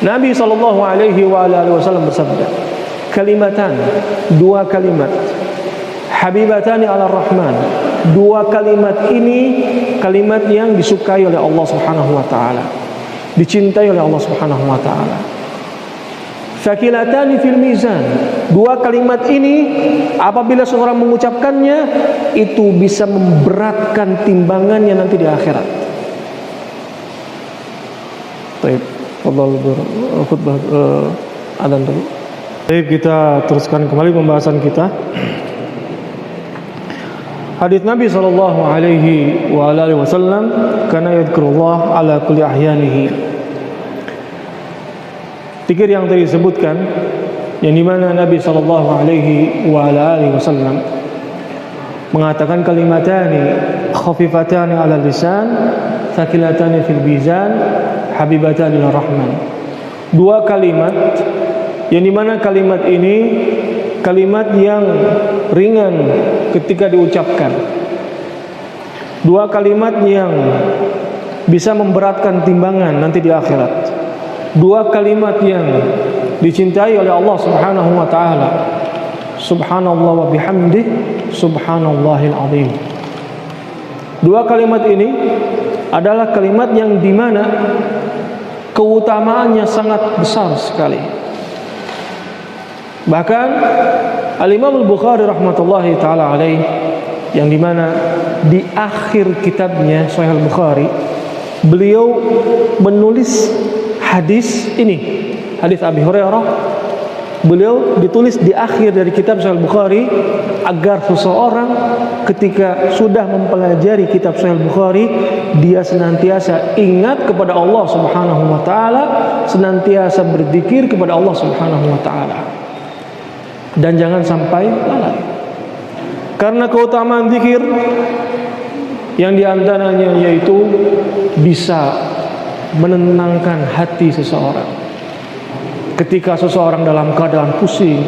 Nabi SAW bersabda, kalimatan, dua kalimat, habibatani ala rahman, dua kalimat ini kalimat yang disukai oleh Allah Subhanahu wa taala, dicintai oleh Allah Subhanahu wa taala. Fakilatani fil mizan, dua kalimat ini apabila seorang mengucapkannya itu bisa memberatkan timbangannya nanti di akhirat. Baik, fadhal khutbah adzan dulu. Baik, kita teruskan kembali pembahasan kita. Hadis Nabi sallallahu alaihi wasallam, kana yadhkurullah ala kulli ahyanihi. Zikir yang tadi disebutkan, yang dimana Nabi sallallahu alaihi wasallam mengatakan kalimatani khafifatani ala lisan, thaqilatani fil mizan, habibatani lir rahman. Dua kalimat yang dimana kalimat ini kalimat yang ringan ketika diucapkan, dua kalimat yang bisa memberatkan timbangan nanti di akhirat, dua kalimat yang dicintai oleh Allah Subhanahu wa taala. Subhanallah wa bihamdih, subhanallahil azim. Dua kalimat ini adalah kalimat yang dimana keutamaannya sangat besar sekali. Bahkan Al-Imam Al-Bukhari rahmatullahi ta'ala alaih, yang dimana di akhir kitabnya Sahih Al-Bukhari, beliau menulis hadis ini, hadis Abi Hurairah. Beliau ditulis di akhir dari kitab Sahih Al-Bukhari agar seseorang ketika sudah mempelajari kitab Sahih Al-Bukhari, dia senantiasa ingat kepada Allah Subhanahu wa taala, senantiasa berzikir kepada Allah Subhanahu wa taala, dan jangan sampai lalai. Karena keutamaan zikir yang diantaranya yaitu bisa menenangkan hati seseorang. Ketika seseorang dalam keadaan pusing,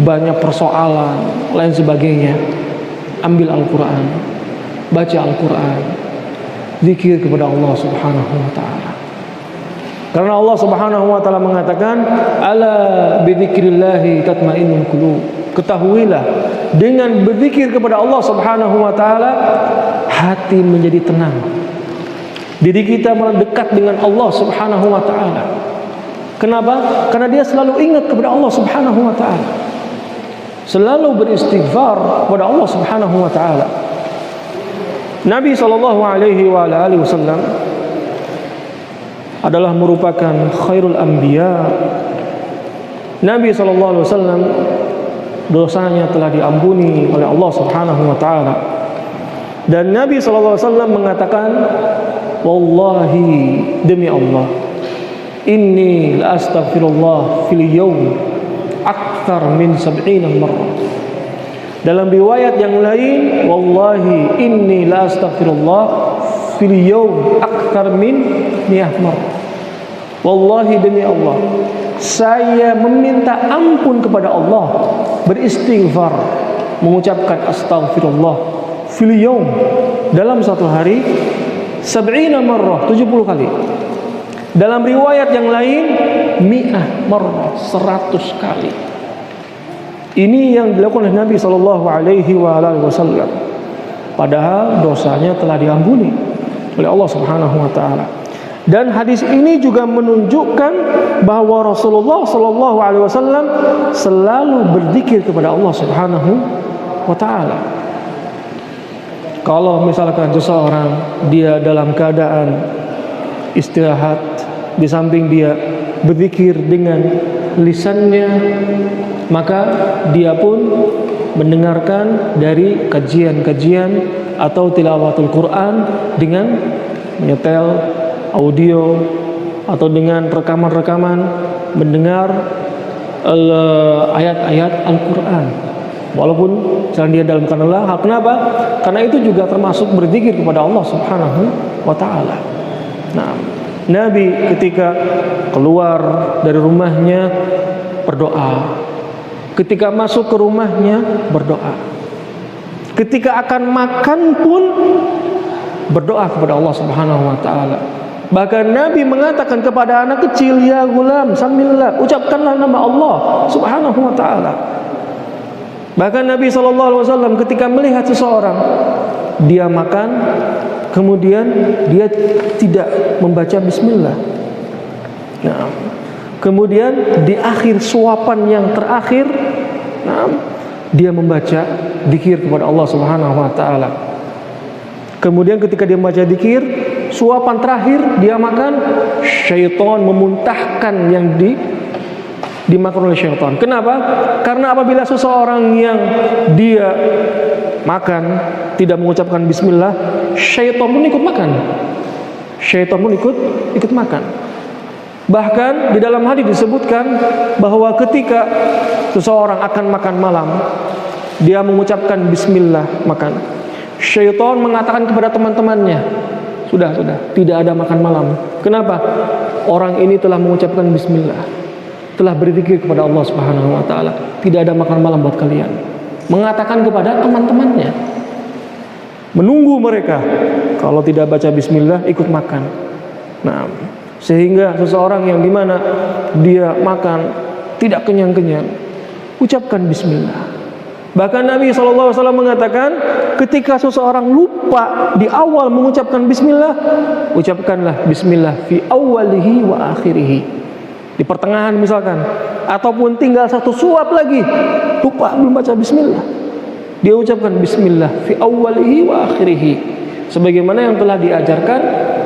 banyak persoalan, lain sebagainya, ambil Al-Quran, baca Al-Quran, zikir kepada Allah Subhanahu wa ta'ala. Karena Allah Subhanahu wa ta'ala mengatakan, ala bidzikrillahi tatmainnul qulub. Ketahuilah, dengan berzikir kepada Allah Subhanahu wa ta'ala, hati menjadi tenang. Diri kita mendekat dengan Allah Subhanahu wa ta'ala. Kenapa? Karena dia selalu ingat kepada Allah Subhanahu wa ta'ala, selalu beristighfar kepada Allah Subhanahu wa ta'ala. Nabi sallallahu alaihi wasallam adalah merupakan khairul anbiya. Nabi sallallahu alaihi wasallam dosanya telah diampuni oleh Allah Subhanahu wa ta'ala. Dan Nabi sallallahu alaihi wasallam mengatakan, wallahi, demi Allah, inni la astaghfirullah fil yawm akthar min 70 marrah. Dalam riwayat yang lain, wallahi inni la astaghfirullah fil yawm akthar min 100 marrah. Wallahi, demi Allah, saya meminta ampun kepada Allah, beristighfar, mengucapkan astaghfirullah fil yawm, dalam satu hari 70 marrah, 70 kali. Dalam riwayat yang lain, 100 marrah, 100 kali. Ini yang dilakukan oleh Nabi sallallahu alaihi wasallam. Padahal dosanya telah diampuni oleh Allah Subhanahu wa taala. Dan hadis ini juga menunjukkan bahwa Rasulullah sallallahu alaihi wasallam selalu berzikir kepada Allah Subhanahu wa taala. Kalau misalkan seseorang dia dalam keadaan istirahat, di samping dia berzikir dengan lisannya, maka dia pun mendengarkan dari kajian-kajian atau tilawatul Quran dengan menyetel audio atau dengan rekaman-rekaman mendengar ayat-ayat Al-Quran, walaupun sedang dia dalam keadaan lelah. Kenapa? Karena itu juga termasuk berzikir kepada Allah Subhanahu wa ta'ala. Nah, Nabi ketika keluar dari rumahnya berdoa, ketika masuk ke rumahnya berdoa, ketika akan makan pun berdoa kepada Allah Subhanahu wa ta'ala. Bahkan Nabi mengatakan kepada anak kecil, ya gulam, samillah, ucapkanlah nama Allah Subhanahu wa taala. Bahkan Nabi SAW ketika melihat seseorang dia makan, kemudian dia tidak membaca bismillah. Nah, kemudian di akhir suapan yang terakhir, dia membaca dzikir kepada Allah Subhanahu wa taala. Kemudian ketika dia membaca dzikir, suapan terakhir dia makan, syaitan memuntahkan yang dimakan oleh syaitan. Kenapa? Karena apabila seseorang yang dia makan tidak mengucapkan bismillah, syaitan pun ikut makan. Syaitan pun ikut makan. Bahkan di dalam hadis disebutkan bahwa ketika seseorang akan makan malam, dia mengucapkan bismillah makan. Syaitan mengatakan kepada teman-temannya, sudah, tidak ada makan malam. Kenapa? Orang ini telah mengucapkan bismillah, telah berzikir kepada Allah Subhanahu wa taala. Tidak ada makan malam buat kalian. Mengatakan kepada teman-temannya, menunggu mereka kalau tidak baca bismillah ikut makan. Nah, sehingga seseorang yang dimana dia makan tidak kenyang-kenyang, ucapkan bismillah. Bahkan Nabi SAW mengatakan, ketika seseorang lupa di awal mengucapkan bismillah, ucapkanlah bismillah fi awalihi wa akhirihi. Di pertengahan misalkan, ataupun tinggal satu suap lagi, lupa belum baca bismillah, dia ucapkan bismillah fi awalihi wa akhirihi, sebagaimana yang telah diajarkan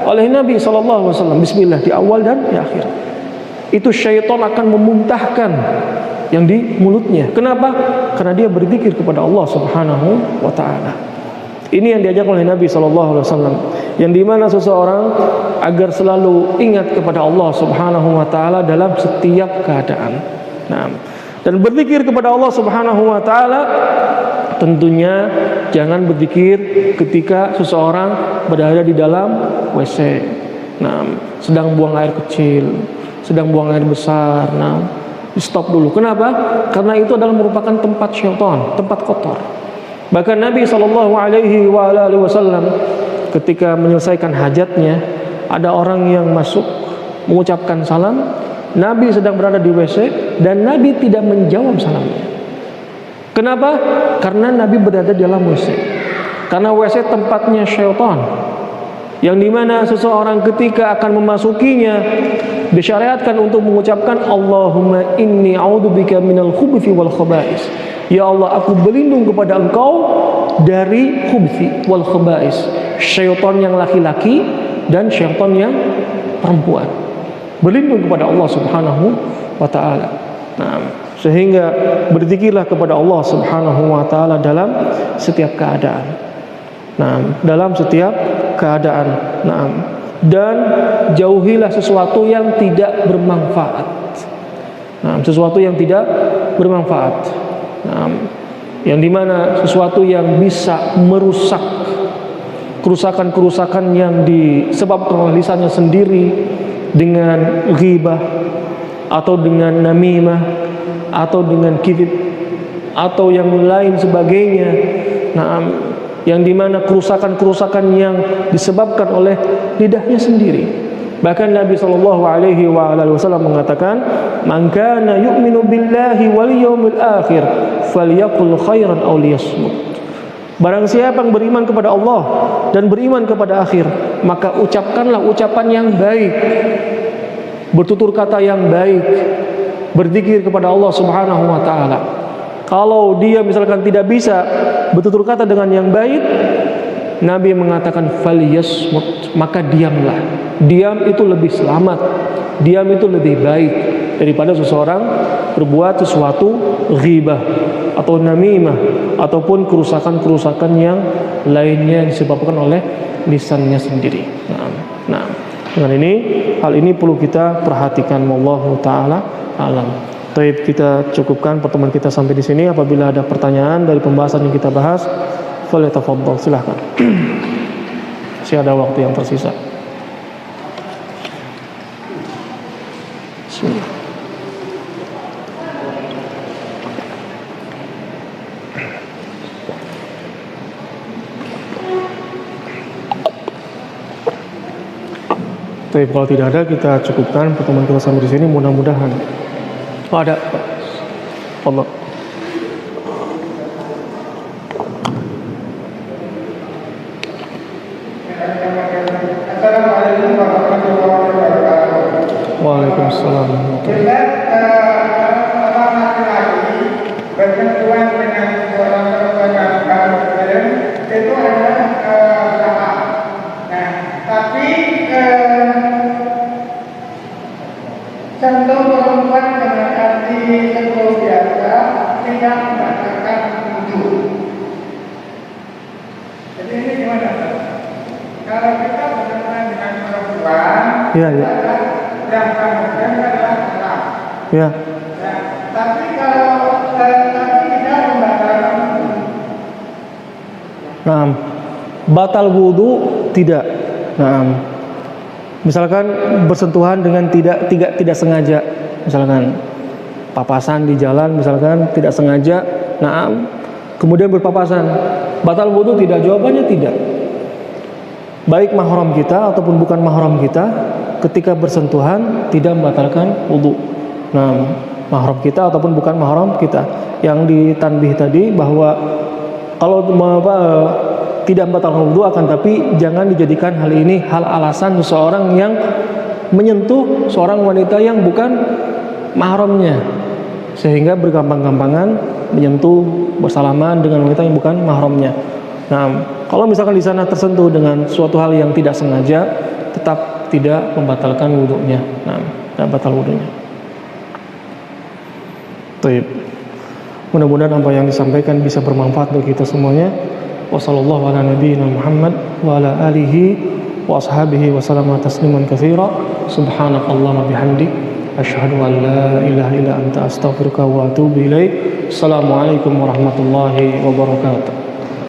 oleh Nabi SAW. Bismillah di awal dan di akhir. Itu syaitan akan memuntahkan yang di mulutnya. Kenapa? Karena dia berzikir kepada Allah Subhanahu wa taala. Ini yang diajarkan oleh Nabi SAW, yang dimana seseorang agar selalu ingat kepada Allah Subhanahu wa taala dalam setiap keadaan. Nah, dan berzikir kepada Allah Subhanahu wa taala tentunya jangan berzikir ketika seseorang berada di dalam WC. Nah, sedang buang air kecil, sedang buang air besar. Nah, di stop dulu. Kenapa? Karena itu adalah merupakan tempat syaitan, tempat kotor. Bahkan Nabi SAW ketika menyelesaikan hajatnya, ada orang yang masuk mengucapkan salam. Nabi sedang berada di WC dan Nabi tidak menjawab salamnya. Kenapa? Karena Nabi berada di dalam WC. Karena WC tempatnya syaitan, yang dimana seseorang ketika akan memasukinya disyariatkan untuk mengucapkan Allahumma inni a'udzubika minal khubuthi wal khaba'is. Ya Allah, aku berlindung kepada Engkau dari khubuthi wal khaba'is, syaitan yang laki-laki dan syaitan yang perempuan. Berlindung kepada Allah Subhanahu wa taala. Nah, sehingga berzikirlah kepada Allah Subhanahu wa taala dalam setiap keadaan. Nah, dalam setiap keadaan. Nah, dan jauhilah sesuatu yang tidak bermanfaat. Nah, sesuatu yang tidak bermanfaat. Nah, yang dimana sesuatu yang bisa merusak, kerusakan-kerusakan yang disebabkan oleh lisannya sendiri dengan ghibah atau dengan namimah atau dengan kidib atau yang lain sebagainya. Nah, yang dimana kerusakan-kerusakan yang disebabkan oleh lidahnya sendiri. Bahkan Nabi SAW mengatakan, "Man kana yu'minu billahi wal yawmil akhir falyaqul khairan aw liyasmut." Barang siapa yang beriman kepada Allah dan beriman kepada akhir, maka ucapkanlah ucapan yang baik, bertutur kata yang baik, berzikir kepada Allah Subhanahu wa taala. Kalau dia misalkan tidak bisa bertutur kata dengan yang baik, Nabi mengatakan falyasmut, maka diamlah. Diam itu lebih selamat, diam itu lebih baik daripada seseorang berbuat sesuatu ghibah atau namimah ataupun kerusakan-kerusakan yang lainnya yang disebabkan oleh lisannya sendiri. Nah, dengan ini, hal ini perlu kita perhatikan. Wallahu taala alam. Baik, kita cukupkan pertemuan kita sampai di sini. Apabila ada pertanyaan dari pembahasan yang kita bahas, falyatafaddal, silahkan. Masih ada waktu yang tersisa. Bismillah. Tapi kalau tidak ada, kita cukupkan pertemuan kita sampai di sini. Mudah-mudahan. Oh, ada. Allah. Assalamualaikum warahmatullahi wabarakatuh. Waalaikumsalam. Seorang laki-laki bersentuhan dengan seorang perempuan muslim itu adalah salah. Nah, tapi sentuh perempuan dengan arti sentuh biasa tidak membatalkan wudu. Jadi ini gimana? Kalau kita bersentuhan dengan perempuan, Iya. yang kemudian adalah salah. Ya. Nah, tapi kalau tidak membatalkan wudu. Nah, batal wudu tidak. Nah, misalkan bersentuhan dengan tidak sengaja, misalkan papasan di jalan, misalkan tidak sengaja, nah, kemudian berpapasan, batal wudu tidak? Jawabannya tidak. Baik mahram kita ataupun bukan mahram kita, ketika bersentuhan tidak membatalkan wudu. Nah, mahram kita ataupun bukan mahram kita. Yang ditanbih tadi bahwa kalau tidak membatalkan wudu, akan tapi jangan dijadikan hal ini hal alasan seseorang yang menyentuh seorang wanita yang bukan mahramnya, sehingga bergampang-gampangan menyentuh, bersalaman dengan wanita yang bukan mahramnya. Nah, kalau misalkan di sana tersentuh dengan suatu hal yang tidak sengaja, tetap tidak membatalkan wudunya. Nah, tidak batal wudunya. Baik. Mudah-mudahan apa yang disampaikan bisa bermanfaat bagi kita semuanya. Wassallallahu ala nabiyyina Muhammad wa ala alihi wa ashabihi wa sallama tasliman katsira. Subhanakallahumma bihamdik asyhadu an la ilaha illa anta astaghfiruka wa atubu ilaik. Assalamualaikum warahmatullahi wabarakatuh.